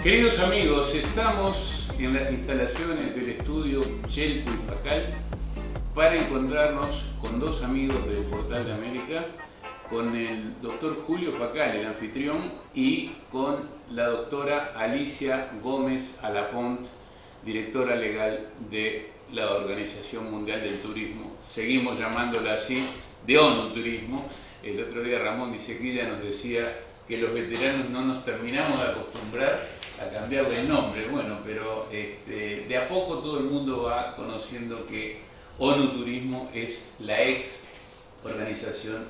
Queridos amigos, estamos en las instalaciones del estudio Yelpo y Facal para encontrarnos con dos amigos del Portal de América, con el doctor Julio Facal, el anfitrión, y con la doctora Alicia Gómez Alapont, directora legal de la Organización Mundial del Turismo. Seguimos llamándola así, de ONU Turismo. El otro día Ramón Disequilla nos decía que los veteranos no nos terminamos de acostumbrar a cambiarle el nombre. Bueno, pero de a poco todo el mundo va conociendo que ONU Turismo es la ex Organización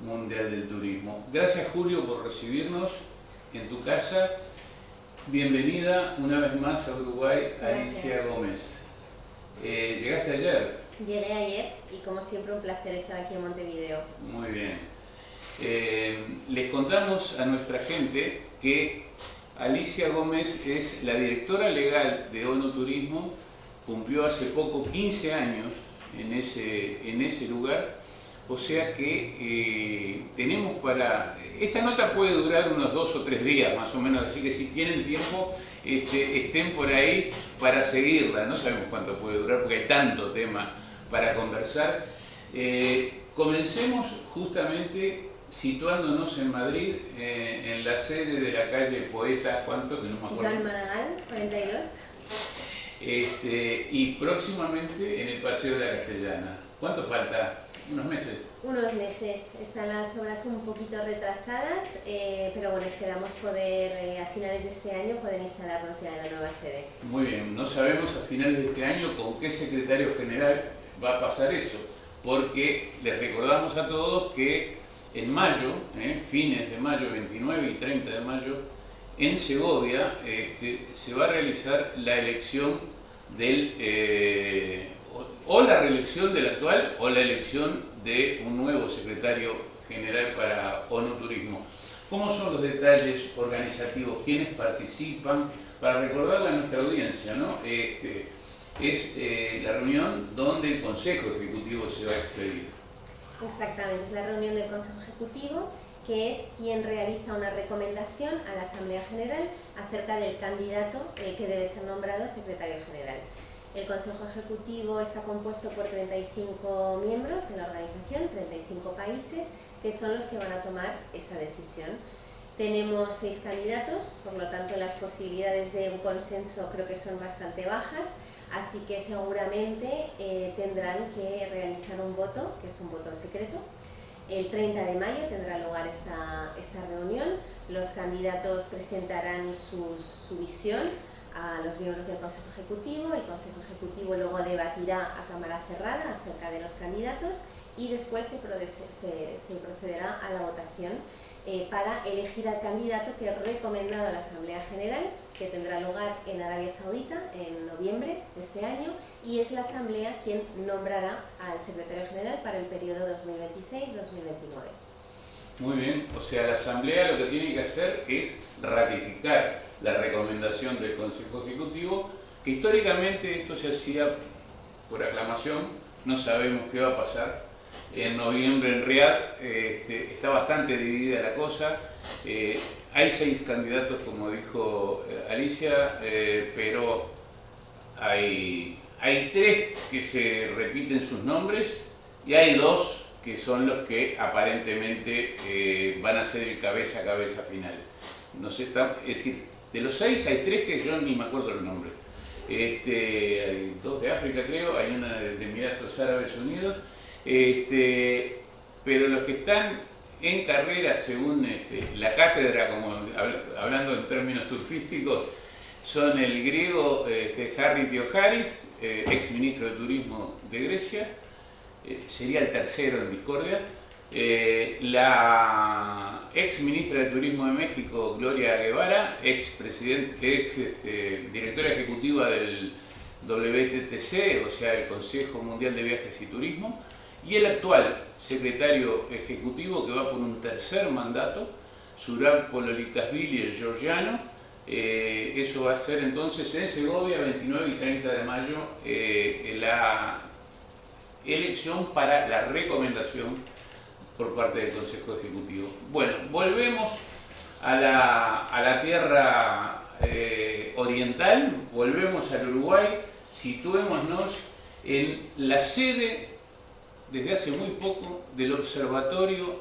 Mundial del Turismo. Gracias, Julio, por recibirnos en tu casa. Bienvenida una vez más a Uruguay, Alicia Gómez. ¿Llegaste ayer? Llegué ayer y como siempre un placer estar aquí en Montevideo. Muy bien. Les contamos a nuestra gente que Alicia Gómez es la directora legal de ONU Turismo, cumplió hace poco 15 años en ese lugar, o sea que tenemos para... Esta nota puede durar unos 2 o 3 días más o menos, así que si tienen tiempo estén por ahí para seguirla. No sabemos cuánto puede durar porque hay tanto tema para conversar. Comencemos justamente situándonos en Madrid, en la sede de la calle Poeta, ¿cuánto? Que no me acuerdo. Joan Maragall, 42. Y próximamente en el Paseo de la Castellana. ¿Cuánto falta? ¿Unos meses? Unos meses. Están las obras un poquito retrasadas, pero bueno, esperamos poder, a finales de este año, poder instalarnos ya en la nueva sede. Muy bien. No sabemos a finales de este año con qué secretario general va a pasar eso, porque les recordamos a todos que en mayo, fines de mayo, 29 y 30 de mayo, en Segovia se va a realizar la elección o la reelección del actual o la elección de un nuevo secretario general para ONU Turismo. ¿Cómo son los detalles organizativos? ¿Quiénes participan? Para recordarle a nuestra audiencia, ¿no? Es la reunión donde el Consejo Ejecutivo se va a expedir. Exactamente, es la reunión del Consejo Ejecutivo, que es quien realiza una recomendación a la Asamblea General acerca del candidato que debe ser nombrado secretario general. El Consejo Ejecutivo está compuesto por 35 miembros de la organización, 35 países, que son los que van a tomar esa decisión. Tenemos 6 candidatos, por lo tanto las posibilidades de un consenso creo que son bastante bajas, así que seguramente tendrán que realizar un voto, que es un voto secreto. El 30 de mayo tendrá lugar esta reunión. Los candidatos presentarán su visión a los miembros del Consejo Ejecutivo. El Consejo Ejecutivo luego debatirá a cámara cerrada acerca de los candidatos y después se procederá a la votación para elegir al candidato que es recomendado a la Asamblea General, que tendrá lugar en Arabia Saudita en noviembre de este año, y es la Asamblea quien nombrará al secretario general para el periodo 2026-2029. Muy bien, o sea, la Asamblea lo que tiene que hacer es ratificar la recomendación del Consejo Ejecutivo, que históricamente esto se hacía por aclamación, no sabemos qué va a pasar. En noviembre en Riad está bastante dividida la cosa. Hay 6 candidatos, como dijo Alicia, pero hay 3 que se repiten sus nombres y hay 2 que son los que aparentemente van a ser el cabeza a cabeza final. Es decir, de los 6 hay 3 que yo ni me acuerdo los nombres. Hay 2 de África, creo, hay una de Emiratos Árabes Unidos. Pero los que están en carrera según la cátedra, como hablando en términos turfísticos, son el griego Harry Theoharis, ex ministro de Turismo de Grecia, sería el tercero en discordia, la ex ministra de Turismo de México, Gloria Guevara, ex directora ejecutiva del WTTC, o sea, el Consejo Mundial de Viajes y Turismo, y el actual secretario ejecutivo que va por un tercer mandato, Zurab Pololikashvili, el georgiano. Eso va a ser entonces en Segovia, 29 y 30 de mayo, la elección para la recomendación por parte del Consejo Ejecutivo. Bueno, volvemos a la tierra oriental, volvemos al Uruguay, situémonos en la sede, desde hace muy poco, del Observatorio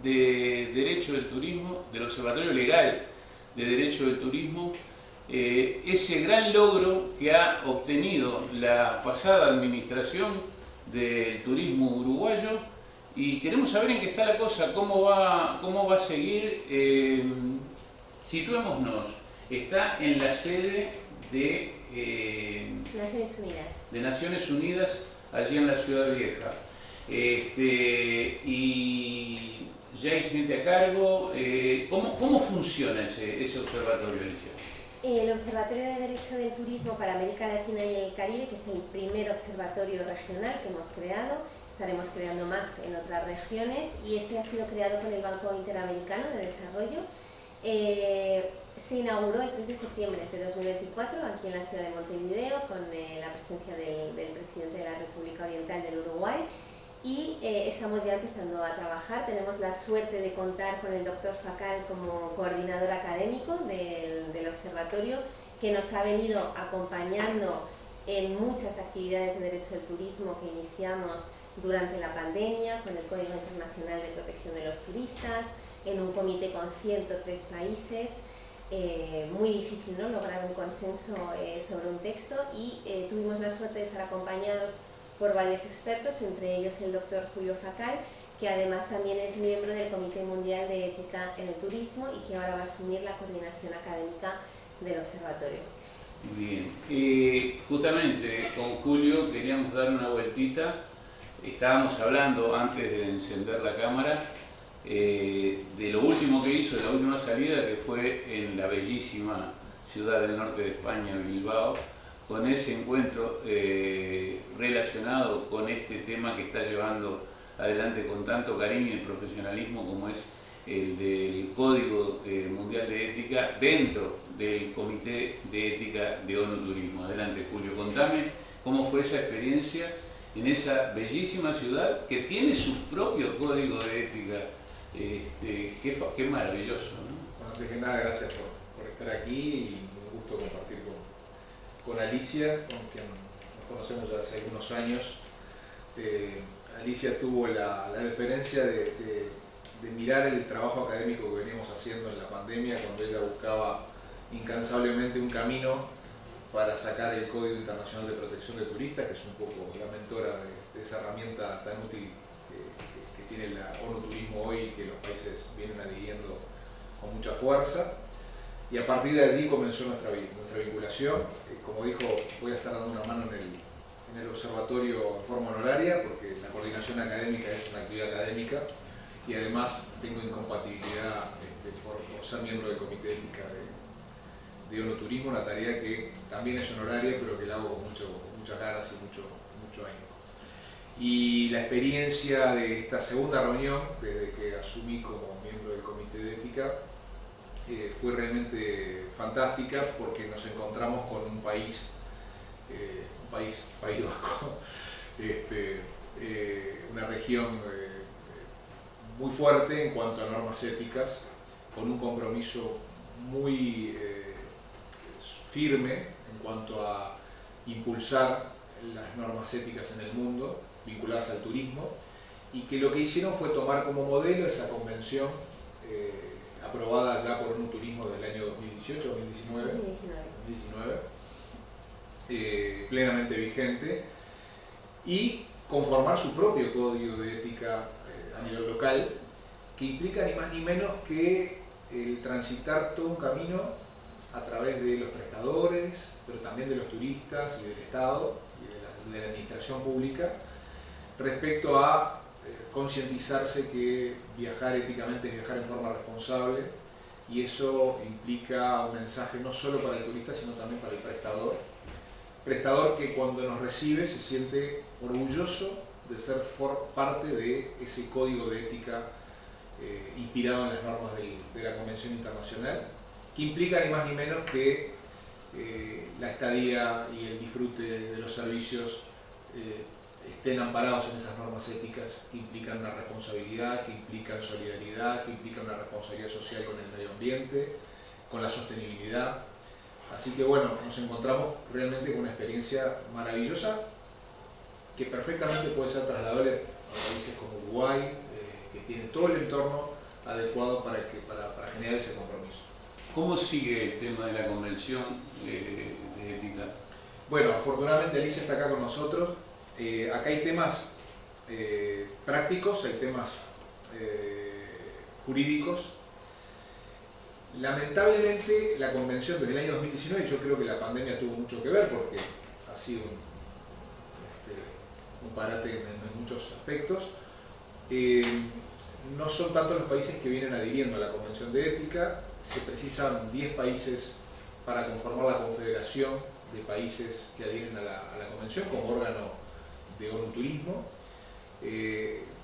de Derecho del Turismo, del Observatorio Legal de Derecho del Turismo, ese gran logro que ha obtenido la pasada administración del turismo uruguayo, y queremos saber en qué está la cosa, cómo va a seguir. Situémonos, está en la sede de Naciones Unidas. De Naciones Unidas, allí en la Ciudad Vieja. Y ya hay gente a cargo. ¿Cómo funciona ese observatorio, Alicia? El Observatorio de Derecho del Turismo para América Latina y el Caribe, que es el primer observatorio regional que hemos creado, estaremos creando más en otras regiones, y este ha sido creado con el Banco Interamericano de Desarrollo. Se inauguró el 3 de septiembre de 2024 aquí en la ciudad de Montevideo, con la presencia del presidente de la República Oriental del Uruguay, y estamos ya empezando a trabajar. Tenemos la suerte de contar con el doctor Facal como coordinador académico del observatorio, que nos ha venido acompañando en muchas actividades de derecho del turismo que iniciamos durante la pandemia, con el Código Internacional de Protección de los Turistas, en un comité con 103 países. Muy difícil, ¿no?, lograr un consenso sobre un texto, y tuvimos la suerte de estar acompañados por varios expertos, entre ellos el doctor Julio Facal, que además también es miembro del Comité Mundial de Ética en el Turismo y que ahora va a asumir la coordinación académica del observatorio. Bien, justamente con Julio queríamos dar una vueltita. Estábamos hablando antes de encender la cámara de lo último que hizo, de la última salida, que fue en la bellísima ciudad del norte de España, Bilbao, con ese encuentro relacionado con este tema que está llevando adelante con tanto cariño y profesionalismo, como es el del Código Mundial de Ética dentro del Comité de Ética de ONU Turismo. Adelante, Julio, contame cómo fue esa experiencia en esa bellísima ciudad que tiene su propio código de ética. Qué maravilloso, ¿no? Bueno, antes que nada, gracias por estar aquí, y un gusto compartir con Alicia, con quien nos conocemos ya hace algunos años. Alicia tuvo la deferencia de mirar el trabajo académico que veníamos haciendo en la pandemia, cuando ella buscaba incansablemente un camino para sacar el Código Internacional de Protección de Turistas, que es un poco la mentora de esa herramienta tan útil que tiene la ONU Turismo hoy, y que los países vienen adhiriendo con mucha fuerza. Y a partir de allí comenzó nuestra vinculación. Como dijo, voy a estar dando una mano en el observatorio en forma honoraria, porque la coordinación académica es una actividad académica, y además tengo incompatibilidad por ser miembro del Comité de Ética de ONU Turismo, una tarea que también es honoraria, pero que la hago con muchas ganas y mucho ahínco. Y la experiencia de esta segunda reunión, desde que asumí como miembro del Comité de Ética, fue realmente fantástica, porque nos encontramos con un país vasco, una región muy fuerte en cuanto a normas éticas, con un compromiso muy firme en cuanto a impulsar las normas éticas en el mundo vinculadas al turismo, y que lo que hicieron fue tomar como modelo esa convención aprobada ya por ONU Turismo del año 2018, 2019, plenamente vigente, y conformar su propio código de ética a nivel local, que implica ni más ni menos que el transitar todo un camino a través de los prestadores, pero también de los turistas y del Estado y de la administración pública, respecto a concientizarse que viajar éticamente es viajar en forma responsable, y eso implica un mensaje no solo para el turista, sino también para el prestador que cuando nos recibe se siente orgulloso de ser parte de ese código de ética inspirado en las normas de la Convención Internacional, que implica ni más ni menos que la estadía y el disfrute de los servicios estén amparados en esas normas éticas, que implican una responsabilidad, que implican solidaridad, que implican una responsabilidad social con el medio ambiente, con la sostenibilidad, Así que bueno, nos encontramos realmente con una experiencia maravillosa que perfectamente puede ser trasladable a países como Uruguay, que tiene todo el entorno adecuado para generar ese compromiso. ¿Cómo sigue el tema de la convención de ética? Bueno, afortunadamente Alicia está acá con nosotros. Acá hay temas prácticos, hay temas jurídicos. Lamentablemente la convención desde el año 2019, yo creo que la pandemia tuvo mucho que ver porque ha sido un parate en muchos aspectos. No son tantos los países que vienen adhiriendo a la Convención de Ética, se precisan 10 países para conformar la confederación de países que adhieren a la Convención como órgano de ONU Turismo.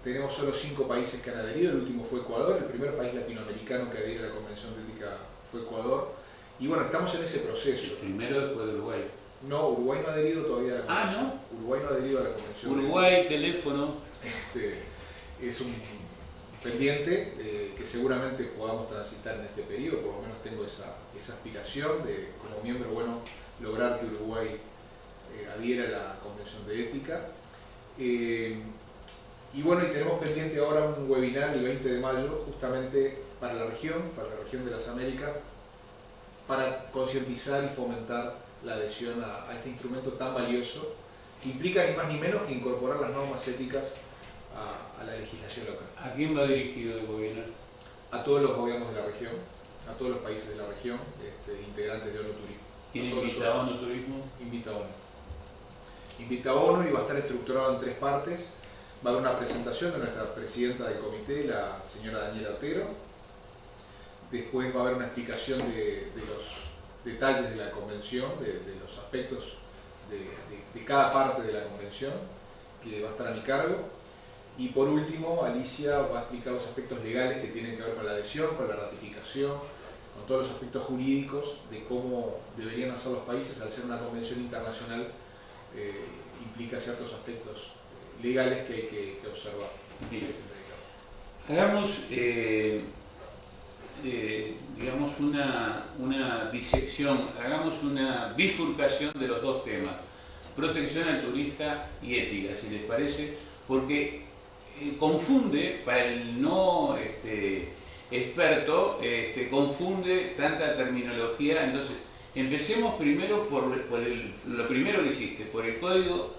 Tenemos solo 5 países que han adherido, el último fue Ecuador, el primer país latinoamericano que adhiere a la Convención de Ética fue Ecuador. Y bueno, estamos en ese proceso. El primero después de Uruguay. No, Uruguay no ha adherido todavía a la Convención. Ah, ¿no? Uruguay no ha adherido a la Convención. Uruguay, teléfono. Es un pendiente que seguramente podamos transitar en este periodo, por lo menos tengo esa aspiración de, como miembro, bueno, lograr que Uruguay adhiera a la Convención de Ética. Y bueno, y tenemos pendiente ahora un webinar el 20 de mayo, justamente para la región de las Américas, para concientizar y fomentar la adhesión a este instrumento tan valioso, que implica ni más ni menos que incorporar las normas éticas a la legislación local. ¿A quién va dirigido el gobierno? A todos los gobiernos de la región, a todos los países de la región, integrantes de ONU Turismo. ¿Quién invita a ONU Turismo? Invita a ONU. Invita a ONU y va a estar estructurado en 3 partes. Va a haber una presentación de nuestra presidenta del comité, la señora Daniela Otero. Después va a haber una explicación de los detalles de la convención, de los aspectos de cada parte de la convención, que va a estar a mi cargo. Y por último, Alicia va a explicar los aspectos legales que tienen que ver con la adhesión, con la ratificación, con todos los aspectos jurídicos de cómo deberían hacer los países. Al ser una convención internacional, implica ciertos aspectos legales que hay que observar. Bien. Hagamos, digamos, una disección, hagamos una bifurcación de los dos temas, protección al turista y ética, si les parece, porque confunde, para el no experto, confunde tanta terminología. Entonces, empecemos primero por lo primero que hiciste, por el código,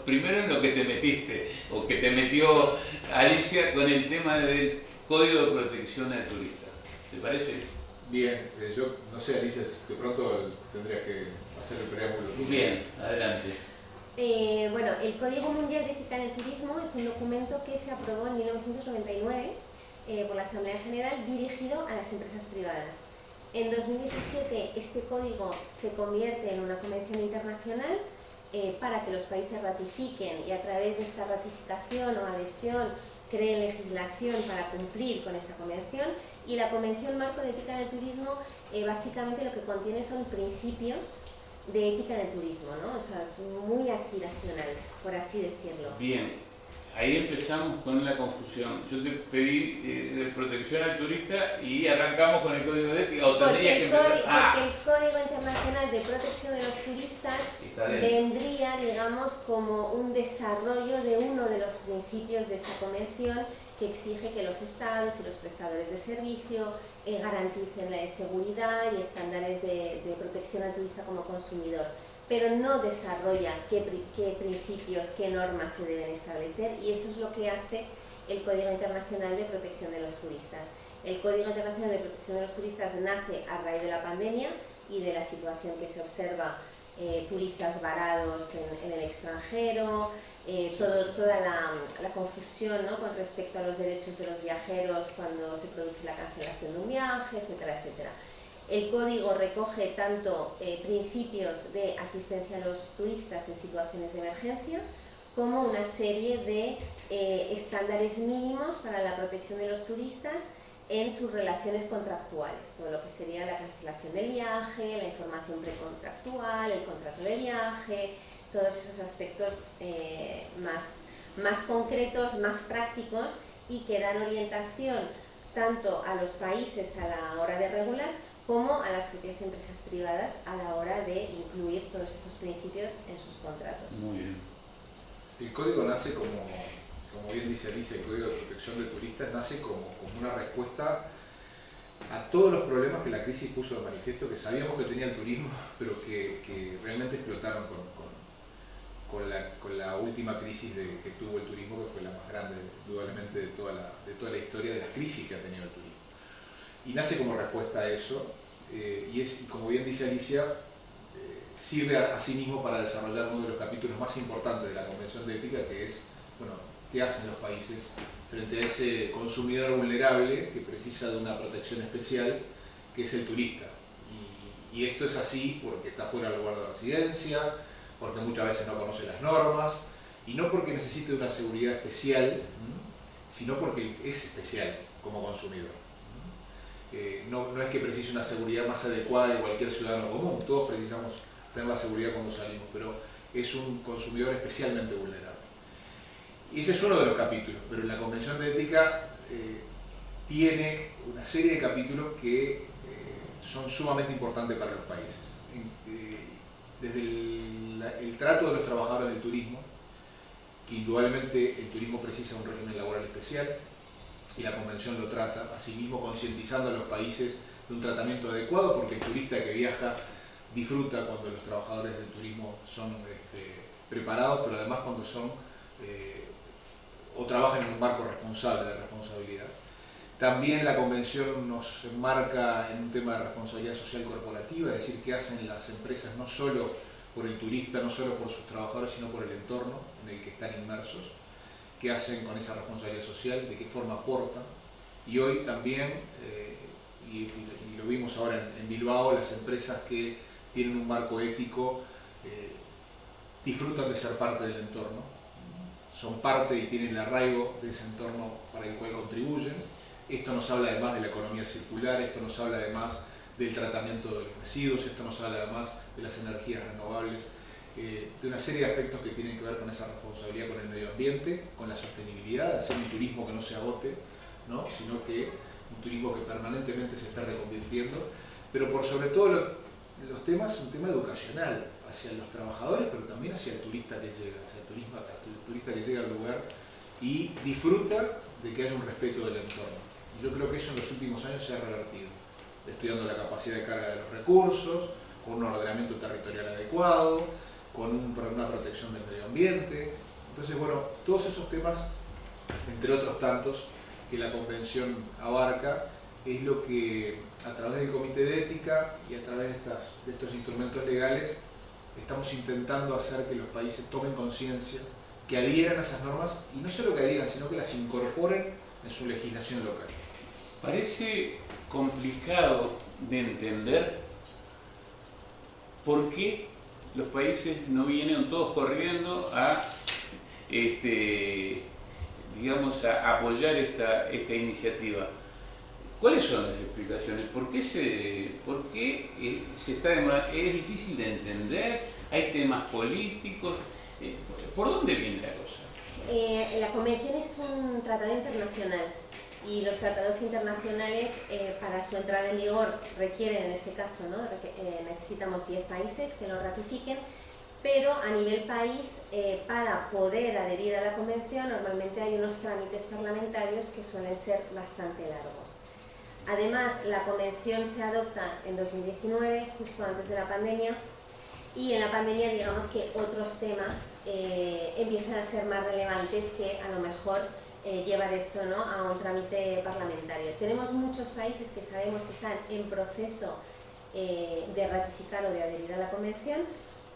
primero en lo que te metiste, o que te metió Alicia con el tema del Código de Protección al Turista. ¿Te parece? Bien, yo no sé, Alicia, de pronto tendrías que hacer el preámbulo. Bien, adelante. Bueno, el Código Mundial de Ética en el Turismo es un documento que se aprobó en 1999 por la Asamblea General, dirigido a las empresas privadas. En 2017 este código se convierte en una convención internacional para que los países ratifiquen y a través de esta ratificación o adhesión creen legislación para cumplir con esta convención. Y la Convención Marco de Ética en el Turismo básicamente lo que contiene son principios de ética en el turismo, ¿no? O sea, es muy aspiracional, por así decirlo. Bien, ahí empezamos con la confusión. Yo te pedí protección al turista y arrancamos con el código de ética, o tendría que empezar... Porque el Código Internacional de Protección de los Turistas vendría, digamos, como un desarrollo de uno de los principios de esta convención, que exige que los estados y los prestadores de servicio garanticen la seguridad y estándares de protección al turista como consumidor, pero no desarrolla qué principios, qué normas se deben establecer, y eso es lo que hace el Código Internacional de Protección de los Turistas. El Código Internacional de Protección de los Turistas nace a raíz de la pandemia y de la situación que se observa, turistas varados en el extranjero, toda la confusión, ¿no?, con respecto a los derechos de los viajeros cuando se produce la cancelación de un viaje, etcétera, etcétera. El código recoge tanto principios de asistencia a los turistas en situaciones de emergencia, como una serie de estándares mínimos para la protección de los turistas en sus relaciones contractuales, todo lo que sería la cancelación del viaje, la información precontractual, el contrato de viaje, todos esos aspectos más concretos, más prácticos, y que dan orientación tanto a los países a la hora de regular como a las propias empresas privadas a la hora de incluir todos estos principios en sus contratos. Muy bien. El código nace como bien dice Alicia, el Código de Protección de Turistas nace como una respuesta a todos los problemas que la crisis puso de manifiesto, que sabíamos que tenía el turismo, pero que realmente explotaron con la última crisis que tuvo el turismo, que fue la más grande, indudablemente, de toda la historia de las crisis que ha tenido el turismo. Y nace como respuesta a eso, y como bien dice Alicia, sirve a sí mismo para desarrollar uno de los capítulos más importantes de la Convención de Ética, que es, bueno, qué hacen los países frente a ese consumidor vulnerable que precisa de una protección especial, que es el turista. Y esto es así porque está fuera del lugar de residencia, porque muchas veces no conoce las normas, y no porque necesite una seguridad especial, sino porque es especial como consumidor. No es que precise una seguridad más adecuada de cualquier ciudadano común, todos precisamos tener la seguridad cuando salimos, pero es un consumidor especialmente vulnerable. Y ese es uno de los capítulos, pero la Convención de Ética tiene una serie de capítulos que son sumamente importantes para los países. Desde el trato de los trabajadores del turismo, que indudablemente el turismo precisa un régimen laboral especial, y la Convención lo trata, asimismo concientizando a los países de un tratamiento adecuado, porque el turista que viaja disfruta cuando los trabajadores del turismo son preparados, pero además cuando son o trabajan en un marco responsable de responsabilidad. También la Convención nos enmarca en un tema de responsabilidad social corporativa, es decir, qué hacen las empresas no solo por el turista, no solo por sus trabajadores, sino por el entorno en el que están inmersos, qué hacen con esa responsabilidad social, de qué forma aportan. Y hoy también, y lo vimos ahora en Bilbao, las empresas que tienen un marco ético disfrutan de ser parte del entorno, son parte y tienen el arraigo de ese entorno para el cual contribuyen. Esto nos habla además de la economía circular, esto nos habla además del tratamiento de los residuos, esto nos habla además de las energías renovables, de una serie de aspectos que tienen que ver con esa responsabilidad con el medio ambiente, con la sostenibilidad, hacer un turismo que no se agote, ¿no? Sino que un turismo que permanentemente se está reconvirtiendo, pero por sobre todo los temas, un tema educacional hacia los trabajadores, pero también hacia el turista que llega, hacia el turista que llega al lugar y disfruta de que haya un respeto del entorno. Y yo creo que eso en los últimos años se ha revertido, estudiando la capacidad de carga de los recursos, con un ordenamiento territorial adecuado, con una protección del medio ambiente. Entonces, bueno, todos esos temas, entre otros tantos, que la Convención abarca, es lo que a través del Comité de Ética y a través de estos instrumentos legales estamos intentando hacer que los países tomen conciencia, que adhieran a esas normas, y no solo que adhieran, sino que las incorporen en su legislación local. Parece complicado de entender por qué los países no vienen todos corriendo a digamos, a apoyar esta iniciativa. ¿Cuáles son las explicaciones? ¿Por qué se está demorando? ¿Es difícil de entender? ¿Hay temas políticos? ¿Por dónde viene la cosa? La Convención es un tratado internacional y los tratados internacionales para su entrada en vigor requieren, en este caso, ¿no? Necesitamos 10 países que lo ratifiquen, pero a nivel país, para poder adherir a la Convención, normalmente hay unos trámites parlamentarios que suelen ser bastante largos. Además, la Convención se adopta en 2019, justo antes de la pandemia, y en la pandemia digamos que otros temas empiezan a ser más relevantes que a lo mejor llevar esto, ¿no?, a un trámite parlamentario. Tenemos muchos países que sabemos que están en proceso de ratificar o de adherir a la Convención,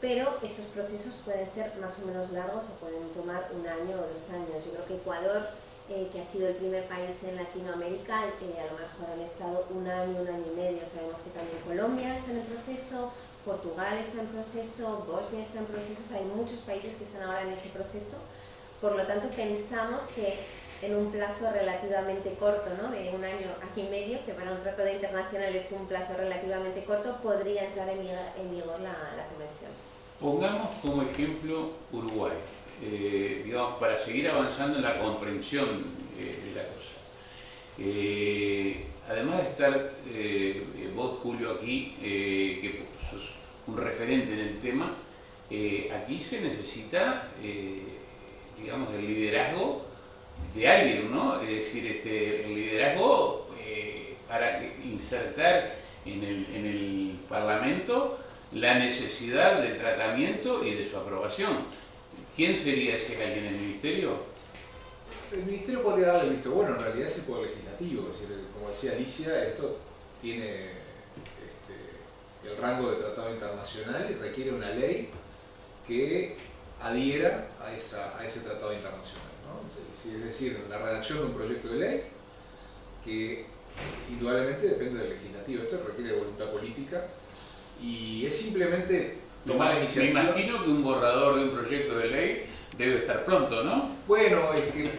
pero estos procesos pueden ser más o menos largos o pueden tomar 1 año o 2 años. Yo creo que Ecuador, que ha sido el primer país en Latinoamérica, a lo mejor han estado 1 año, 1 año y medio. Sabemos que también Colombia está en el proceso, Portugal está en proceso, Bosnia está en proceso, hay muchos países que están ahora en ese proceso. Por lo tanto, pensamos que en un plazo relativamente corto, ¿no?, de 1 año y medio, que para un tratado internacional es un plazo relativamente corto, podría entrar en vigor la Convención. Pongamos como ejemplo Uruguay, digamos, para seguir avanzando en la comprensión de la cosa. Además de estar vos Julio aquí, que sos un referente en el tema, aquí se necesita, digamos, el liderazgo de alguien, ¿no? Es decir, el liderazgo para insertar en el Parlamento la necesidad del tratamiento y de su aprobación. ¿Quién sería ese alguien en el Ministerio? El Ministerio podría darle el visto bueno, en realidad es el Poder Legislativo. Es decir, como decía Alicia, esto tiene el rango de tratado internacional y requiere una ley que adhiera a ese tratado internacional, ¿no? Es decir, la redacción de un proyecto de ley que indudablemente depende del legislativo. Esto requiere voluntad política y es simplemente tomar la iniciativa. Me imagino que un borrador de un proyecto de ley debe estar pronto, ¿no? Bueno, es que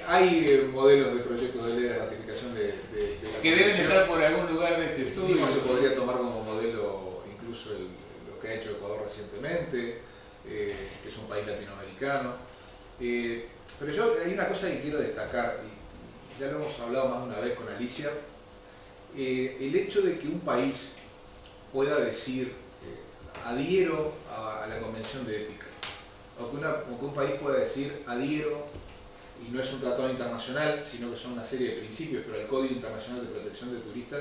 hay modelos de proyectos de ley de ratificación de la que deben estar por algún lugar de este estudio. Mismo se podría tomar como modelo incluso lo que ha hecho Ecuador recientemente, que es un país latinoamericano. Pero hay una cosa que quiero destacar, y ya lo hemos hablado más de una vez con Alicia, el hecho de que un país pueda decir adhiero a la Convención de Ética, o que un país pueda decir adhiero, y no es un tratado internacional, sino que son una serie de principios, pero el Código Internacional de Protección de Turistas,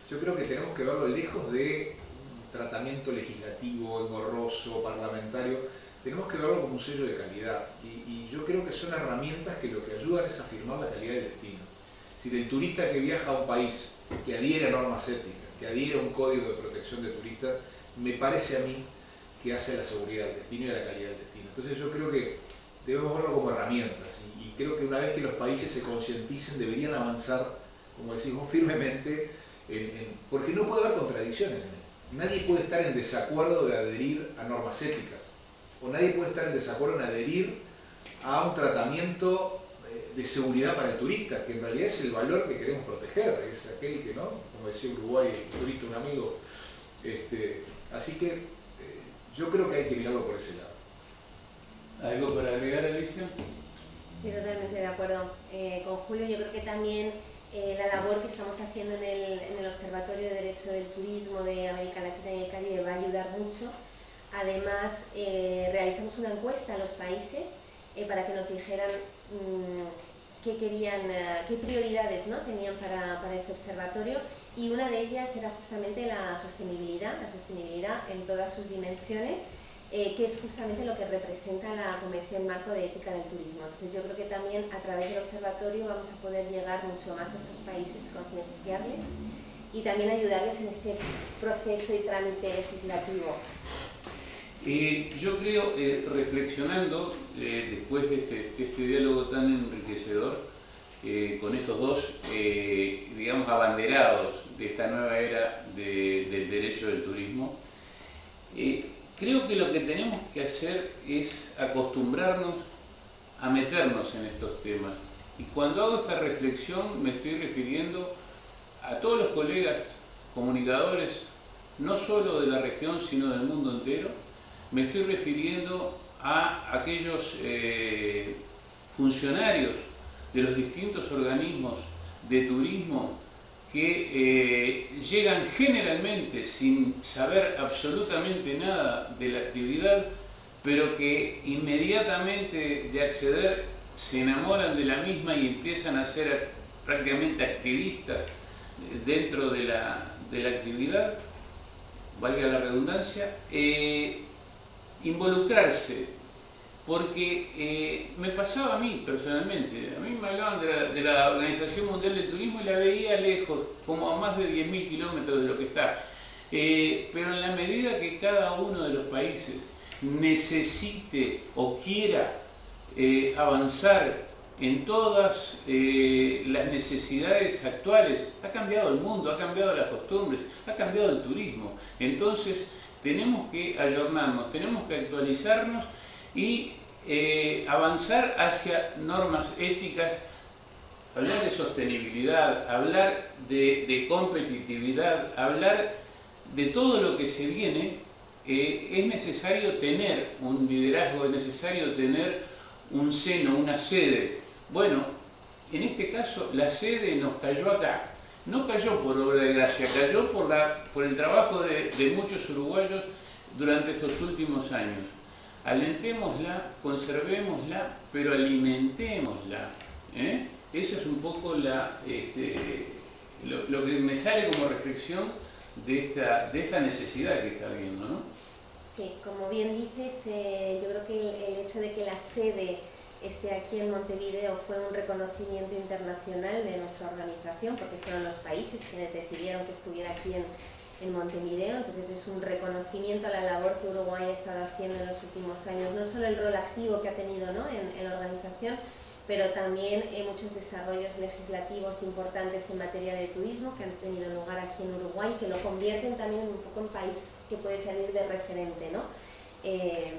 yo creo que tenemos que verlo lejos de un tratamiento legislativo, engorroso, parlamentario. Tenemos que verlo como un sello de calidad, y yo creo que son herramientas que lo que ayudan es a afirmar la calidad del destino. Si el turista que viaja a un país que adhiere a normas éticas, que adhiere a un código de protección de turistas, me parece a mí que hace a la seguridad del destino y a la calidad del destino. Entonces yo creo que debemos verlo como herramientas, y creo que una vez que los países se concienticen deberían avanzar, como decimos, firmemente, porque no puede haber contradicciones en esto. Nadie puede estar en desacuerdo de adherir a normas éticas, o nadie puede estar en desacuerdo en adherir a un tratamiento de seguridad para el turista, que en realidad es el valor que queremos proteger, es aquel que, ¿no? Como decía Uruguay, turista un amigo. Así que yo creo que hay que mirarlo por ese lado. ¿Algo para agregar, Alicia? Sí, totalmente de acuerdo con Julio. Yo creo que también la labor que estamos haciendo en el Observatorio de Derecho del Turismo de América Latina y el Caribe va a ayudar mucho. Además, realizamos una encuesta a los países para que nos dijeran qué prioridades, ¿no?, tenían para este observatorio, y una de ellas era justamente la sostenibilidad en todas sus dimensiones, que es justamente lo que representa la Convención Marco de Ética del Turismo. Entonces yo creo que también a través del observatorio vamos a poder llegar mucho más a estos países, concienciarles y también ayudarles en ese proceso y trámite legislativo. Yo creo, reflexionando después de este diálogo tan enriquecedor con estos dos, digamos, abanderados de esta nueva era del derecho del turismo, creo que lo que tenemos que hacer es acostumbrarnos a meternos en estos temas. Y cuando hago esta reflexión me estoy refiriendo a todos los colegas comunicadores, no solo de la región, sino del mundo entero. Me estoy refiriendo a aquellos funcionarios de los distintos organismos de turismo que llegan generalmente sin saber absolutamente nada de la actividad, pero que inmediatamente de acceder se enamoran de la misma y empiezan a ser prácticamente activistas dentro de la actividad, valga la redundancia. Involucrarse, porque me pasaba a mí personalmente, a mí me hablaban de la Organización Mundial del Turismo y la veía lejos, como a más de 10.000 kilómetros de lo que está, pero en la medida que cada uno de los países necesite o quiera avanzar en todas las necesidades actuales, ha cambiado el mundo, ha cambiado las costumbres, ha cambiado el turismo. Entonces tenemos que ayornarnos, tenemos que actualizarnos y avanzar hacia normas éticas, hablar de sostenibilidad, hablar de competitividad, hablar de todo lo que se viene. Es necesario tener un liderazgo, es necesario tener un seno, una sede. Bueno, en este caso la sede nos cayó acá, no cayó por obra de gracia, cayó por el trabajo de muchos uruguayos durante estos últimos años. Alentémosla, conservémosla, pero alimentémosla. Esa es un poco lo que me sale como reflexión de esta necesidad que está habiendo, ¿no? Sí, como bien dices, yo creo que el hecho de que la sede esté aquí en Montevideo fue un reconocimiento internacional de nuestra organización, porque fueron los países quienes decidieron que estuviera aquí en Montevideo. Entonces es un reconocimiento a la labor que Uruguay ha estado haciendo en los últimos años, no solo el rol activo que ha tenido, ¿no?, en la organización, pero también muchos desarrollos legislativos importantes en materia de turismo que han tenido lugar aquí en Uruguay, que lo convierten también un poco en país que puede servir de referente, ¿no?,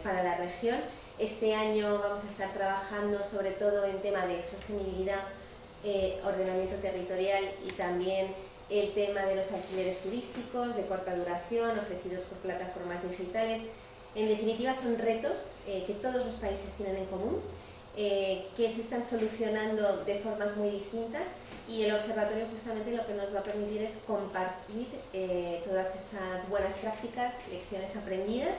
para la región. Este año vamos a estar trabajando sobre todo en tema de sostenibilidad, ordenamiento territorial y también el tema de los alquileres turísticos de corta duración ofrecidos por plataformas digitales. En definitiva, son retos que todos los países tienen en común, que se están solucionando de formas muy distintas, y el observatorio justamente lo que nos va a permitir es compartir todas esas buenas prácticas, lecciones aprendidas,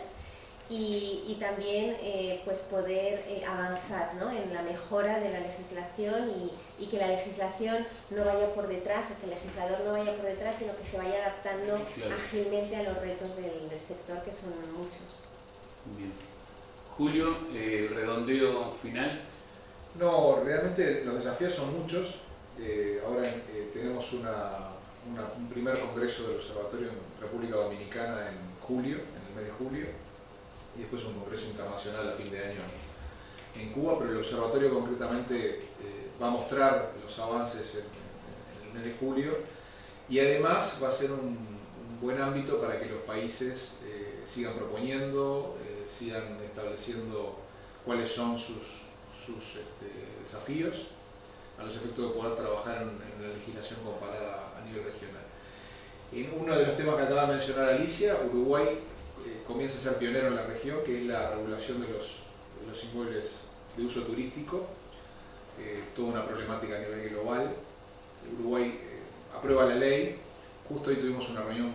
y también pues poder avanzar, ¿no?, en la mejora de la legislación y que la legislación no vaya por detrás, o que el legislador no vaya por detrás, sino que se vaya adaptando ágilmente a los retos del sector, que son muchos. Bien. Julio, redondeo final. No, realmente los desafíos son muchos. Ahora tenemos un primer congreso del observatorio en República Dominicana en julio, en el mes de julio, y después un congreso internacional a fin de año en Cuba, pero el observatorio concretamente va a mostrar los avances en el mes de julio, y además va a ser un buen ámbito para que los países sigan proponiendo, sigan estableciendo cuáles son sus desafíos a los efectos de poder trabajar en la legislación comparada a nivel regional. En uno de los temas que acaba de mencionar Alicia, Uruguay comienza a ser pionero en la región, que es la regulación de los inmuebles de uso turístico, toda una problemática a nivel global. Uruguay aprueba la ley. Justo hoy tuvimos una reunión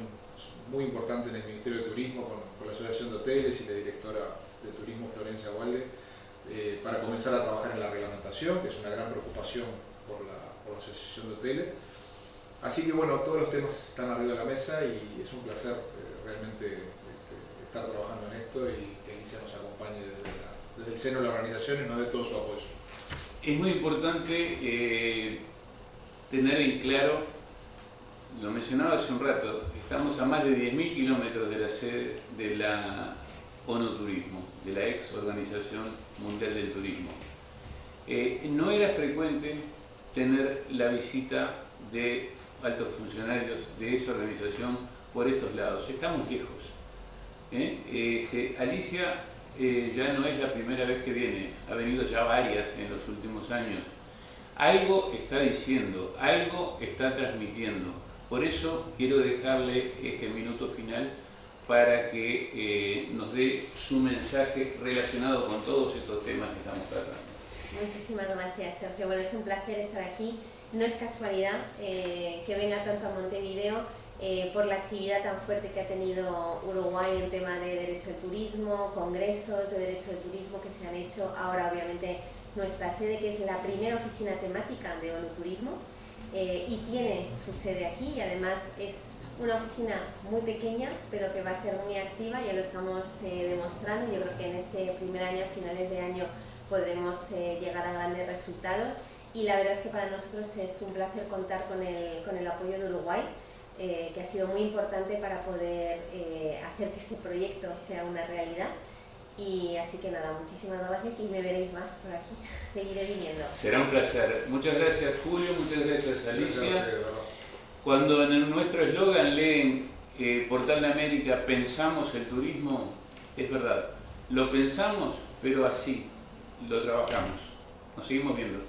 muy importante en el Ministerio de Turismo con la Asociación de Hoteles y la directora de Turismo, Florencia Walde, para comenzar a trabajar en la reglamentación, que es una gran preocupación por la Asociación de Hoteles. Así que bueno, todos los temas están arriba de la mesa y es un placer realmente estar trabajando en esto, y que Alicia nos acompañe desde el seno de la organización y nos dé todo su apoyo. Es muy importante tener en claro, lo mencionaba hace un rato, estamos a más de 10.000 kilómetros de la sede de la ONU Turismo, de la ex Organización Mundial del Turismo. No era frecuente tener la visita de altos funcionarios de esa organización por estos lados. Estamos lejos. Alicia ya no es la primera vez que viene, ha venido ya varias en los últimos años. Algo está diciendo, algo está transmitiendo. Por eso quiero dejarle este minuto final para que nos dé su mensaje relacionado con todos estos temas que estamos tratando. Muchísimas gracias, Sergio. Bueno, es un placer estar aquí. No es casualidad que venga tanto a Montevideo por la actividad tan fuerte que ha tenido Uruguay en tema de derecho de turismo, congresos de derecho de turismo que se han hecho. Ahora, obviamente, nuestra sede, que es la primera oficina temática de ONU Turismo, y tiene su sede aquí, y además es una oficina muy pequeña, pero que va a ser muy activa. Ya lo estamos demostrando. Yo creo que en este primer año, a finales de año, podremos llegar a grandes resultados, y la verdad es que para nosotros es un placer contar con el apoyo de Uruguay, que ha sido muy importante para poder hacer que este proyecto sea una realidad. Y así que nada, muchísimas gracias, y me veréis más por aquí. Seguiré viniendo. Será un placer. Muchas gracias, Julio, muchas gracias, Alicia. Cuando en nuestro eslogan leen Portal de América, pensamos el turismo, es verdad, lo pensamos, pero así lo trabajamos. Nos seguimos viendo.